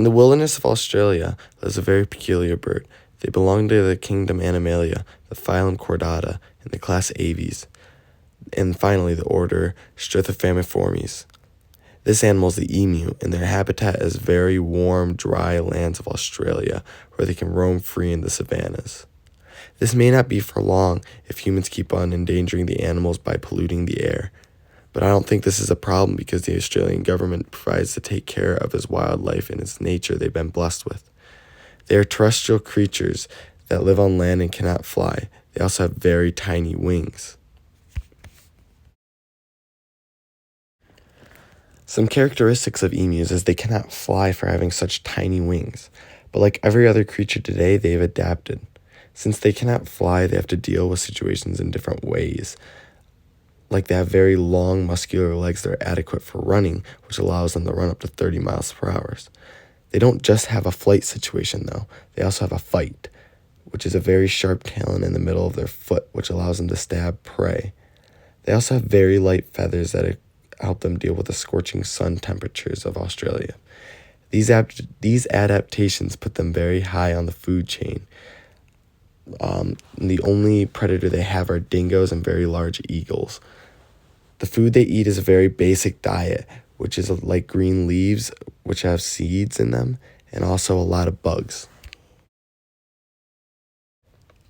In the wilderness of Australia lives a very peculiar bird. They belong to the kingdom Animalia, the phylum Chordata, and the class Aves, and finally the order Strathophamiformes. This animal is the emu, and their habitat is very warm, dry lands of Australia, where they can roam free in the savannas. This may not be for long if humans keep on endangering the animals by polluting the air, but I don't think this is a problem because the Australian government provides to take care of its wildlife and its nature they've been blessed with. They are terrestrial creatures that live on land and cannot fly. They also have very tiny wings. Some characteristics of emus is they cannot fly for having such tiny wings, but like every other creature today, they've adapted. Since they cannot fly, they have to deal with situations in different ways. Like they have very long muscular legs that are adequate for running, which allows them to run up to 30 miles per hour. They don't just have a flight situation though, they also have a fight, which is a very sharp talon in the middle of their foot, which allows them to stab prey. They also have very light feathers that help them deal with the scorching sun temperatures of Australia. These adaptations put them very high on the food chain. The only predator they have are dingoes and very large eagles. The food they eat is a very basic diet, which is like green leaves, which have seeds in them, and also a lot of bugs.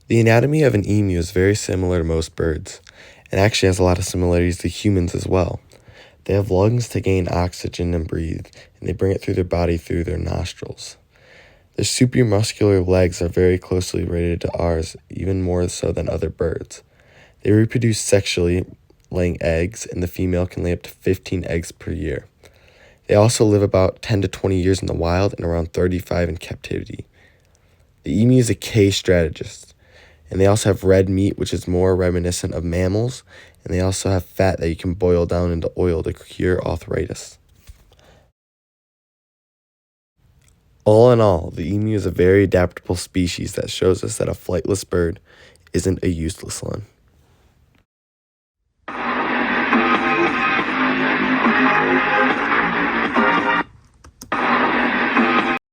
The anatomy of an emu is very similar to most birds, and actually has a lot of similarities to humans as well. They have lungs to gain oxygen and breathe, and they bring it through their body through their nostrils. Their supramuscular legs are very closely related to ours, even more so than other birds. They reproduce sexually, laying eggs, and the female can lay up to 15 eggs per year. They also live about 10 to 20 years in the wild and around 35 in captivity. The emu is a K strategist, and they also have red meat, which is more reminiscent of mammals, and they also have fat that you can boil down into oil to cure arthritis. All in all, the emu is a very adaptable species that shows us that a flightless bird isn't a useless one.